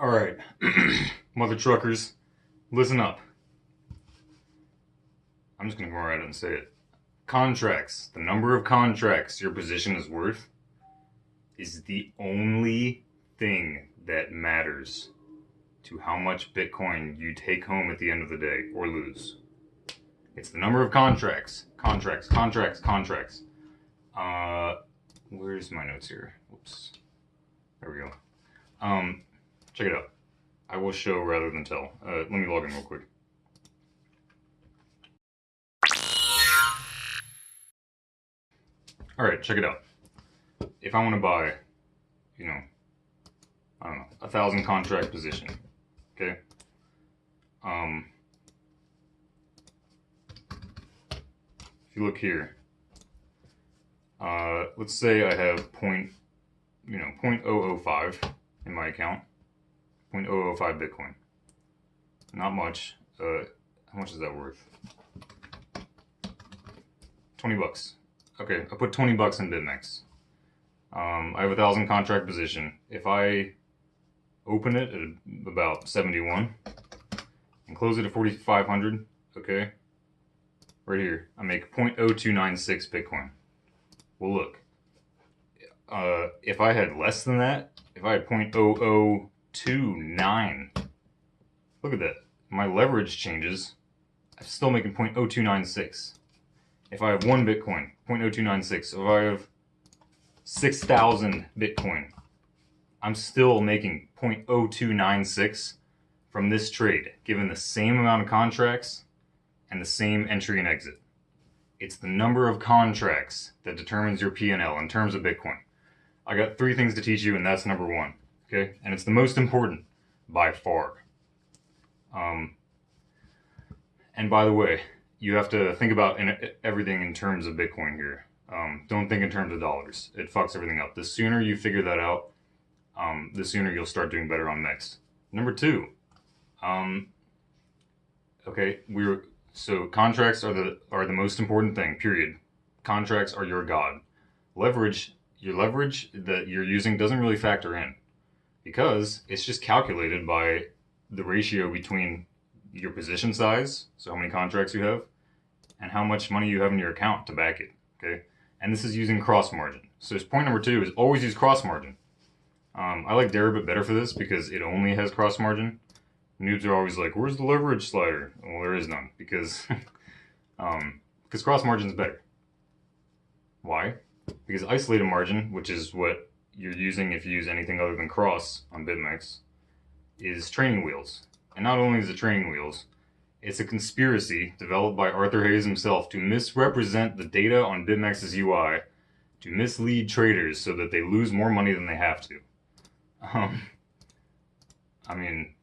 All right, mother truckers, listen up. I'm just gonna go right ahead and say it. Contracts, the number of contracts your position is worth, is the only thing that matters to how much Bitcoin you take home at the end of the day or lose. It's the number of contracts. Contracts. Where's my notes here? Whoops. There we go. Check it out. I will show rather than tell. Let me log in real quick. All right, check it out. If I want to buy, I don't know, 1,000 contract position, okay? If you look here, let's say I have 0.005 in my account, 0.005 Bitcoin. Not much. How much is that worth? 20 bucks. Okay, I put 20 bucks in Bitmex. I have 1,000 contract position. If I open it at about 71 and close it at 4,500, okay, right here, I make 0.0296 Bitcoin. Well, look, if I had less than that, if I had 0.0029, look at that. My leverage changes. I'm still making 0.0296. If I have 1 Bitcoin, 0.0296. If I have 6,000 Bitcoin, I'm still making 0.0296 from this trade, given the same amount of contracts and the same entry and exit. It's the number of contracts that determines your P&L in terms of Bitcoin. I got 3 things to teach you, and that's number 1. Okay, and it's the most important by far. And by the way, you have to think about everything in terms of Bitcoin here. Don't think in terms of dollars. It fucks everything up. The sooner you figure that out, the sooner you'll start doing better on next. Number 2, okay, so contracts are the most important thing. Period. Contracts are your god. Your leverage that you're using doesn't really factor in because it's just calculated by the ratio between your position size, so how many contracts you have, and how much money you have in your account to back it. Okay, and this is using cross margin. So point number 2 is always use cross margin. I like Deribit better for this because it only has cross margin. Noobs are always like, "Where's the leverage slider?" Well, there is none because cross margin is better. Why? Because isolated margin, which is what you're using if you use anything other than cross on Bitmex, is training wheels. And not only is it training wheels, it's a conspiracy developed by Arthur Hayes himself to misrepresent the data on Bitmex's UI to mislead traders so that they lose more money than they have to. I mean,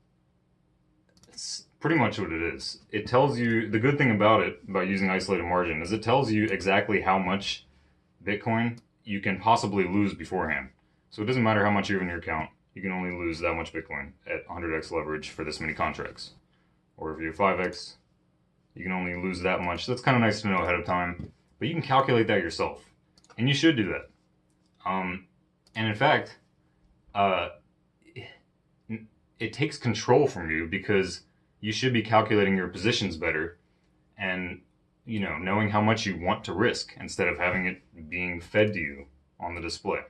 it's pretty much what it is. It tells you, the good thing about it, about using isolated margin, is it tells you exactly how much Bitcoin you can possibly lose beforehand. So it doesn't matter how much you have in your account, you can only lose that much Bitcoin at 100x leverage for this many contracts. Or if you're 5x, you can only lose that much. That's kind of nice to know ahead of time, but you can calculate that yourself. And you should do that. And in fact, it takes control from you because you should be calculating your positions better and, knowing how much you want to risk instead of having it being fed to you on the display.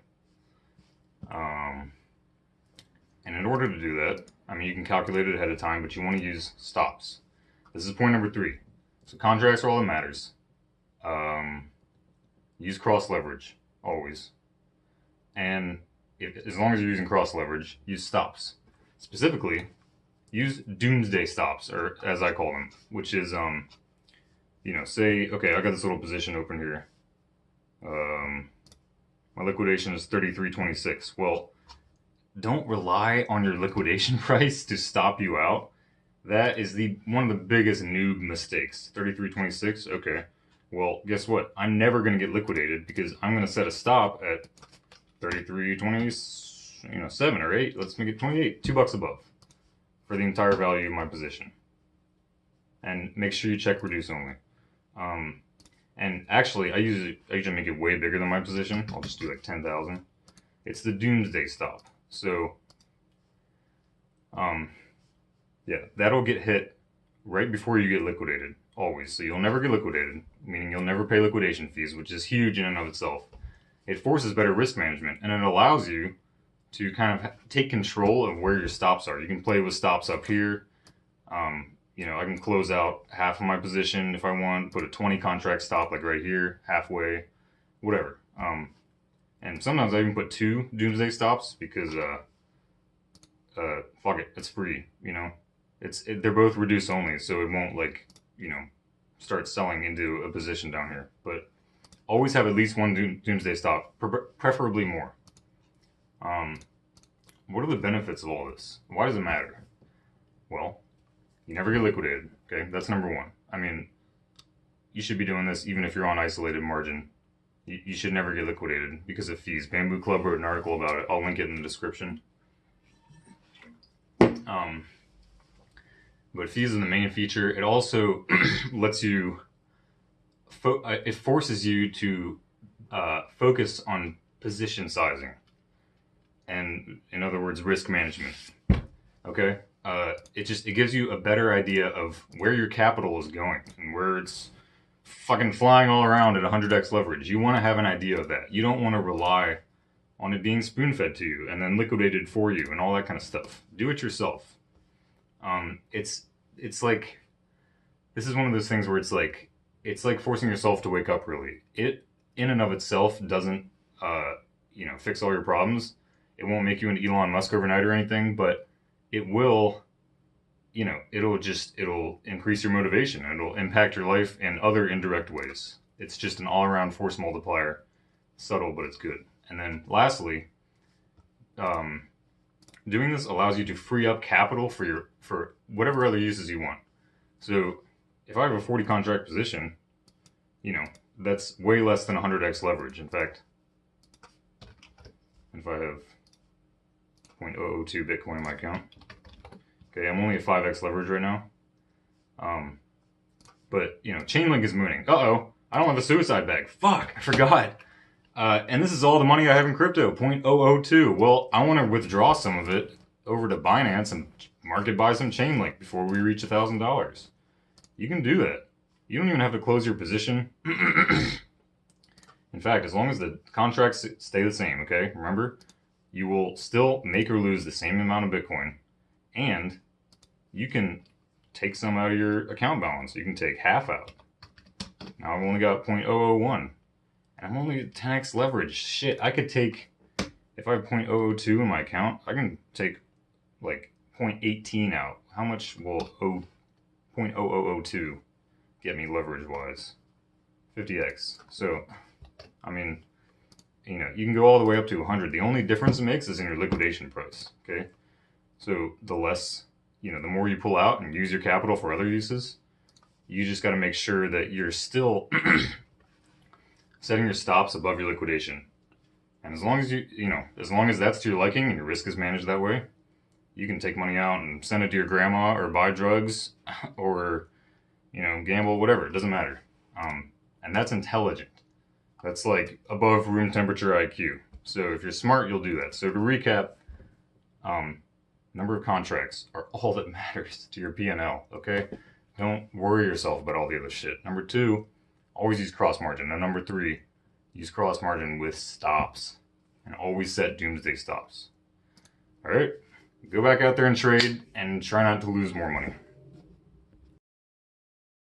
And in order to do that, you can calculate it ahead of time, but you want to use stops. This is point number 3. So contracts are all that matters. Use cross leverage, always. And as long as you're using cross leverage, use stops. Specifically, use doomsday stops, or as I call them, which is, say, okay, I got this little position open here. My liquidation is 33.26. Well, don't rely on your liquidation price to stop you out. That is one of the biggest noob mistakes. 33.26, okay. Well, guess what? I'm never going to get liquidated because I'm going to set a stop at 33.27 or 8. Let's make it 28. $2 above for the entire value of my position. And make sure you check reduce only. And actually, I usually make it way bigger than my position. I'll just do like 10,000. It's the doomsday stop. So Yeah, that'll get hit right before you get liquidated, always. So you'll never get liquidated, meaning you'll never pay liquidation fees, which is huge in and of itself. It forces better risk management, and it allows you to kind of take control of where your stops are. You can play with stops up here. You know, I can close out half of my position if I want, put a 20 contract stop like right here, halfway, whatever. And sometimes I even put 2 doomsday stops because, fuck it, it's free, you know? They're both reduce only, so it won't, like, you know, start selling into a position down here. But always have at least 1 doomsday stop, preferably more. What are the benefits of all this? Why does it matter? Well, you never get liquidated, okay? That's number 1. I mean, you should be doing this even if you're on isolated margin. You should never get liquidated because of fees. BambouClub wrote an article about it. I'll link it in the description. But fees is the main feature. It also lets you, it forces you to focus on position sizing. And in other words, risk management. Okay? It gives you a better idea of where your capital is going and where it's fucking flying all around at 100x leverage. You want to have an idea of that. You don't want to rely on it being spoon-fed to you and then liquidated for you and all that kind of stuff. Do it yourself. It's like, this is one of those things where it's like forcing yourself to wake up, really. It, in and of itself, doesn't, you know, fix all your problems. It won't make you an Elon Musk overnight or anything, but it will, you know, it'll increase your motivation. It'll impact your life in other indirect ways. It's just an all-around force multiplier. Subtle, but it's good. And then lastly, doing this allows you to free up capital for whatever other uses you want. So if I have a 40 contract position, you know, that's way less than 100x leverage. In fact, if I have 0.002 Bitcoin in my account, okay, I'm only at 5x leverage right now. But, you know, Chainlink is mooning. Uh-oh, I don't have a suicide bag. Fuck, I forgot. And this is all the money I have in crypto, 0.002. Well, I want to withdraw some of it over to Binance and market buy some Chainlink before we reach $1,000. You can do that. You don't even have to close your position. In fact, as long as the contracts stay the same, okay? Remember, you will still make or lose the same amount of Bitcoin. And you can take some out of your account balance. You can take half out. Now I've only got 0.001. I'm only at 10x leverage. Shit, I could take, if I have 0.002 in my account, I can take like 0.18 out. How much will 0.0002 get me leverage-wise? 50x. So, I mean, you know, you can go all the way up to 100. The only difference it makes is in your liquidation price, okay? So the less, you know, the more you pull out and use your capital for other uses, you just got to make sure that you're still setting your stops above your liquidation. And as long as as long as that's to your liking and your risk is managed that way, you can take money out and send it to your grandma or buy drugs or, you know, gamble, whatever. It doesn't matter. And that's intelligent. That's like above room temperature IQ. So if you're smart, you'll do that. So to recap, number of contracts are all that matters to your P&L, okay? Don't worry yourself about all the other shit. Number 2, always use cross margin. And number 3, use cross margin with stops. And always set doomsday stops. Alright? Go back out there and trade and try not to lose more money.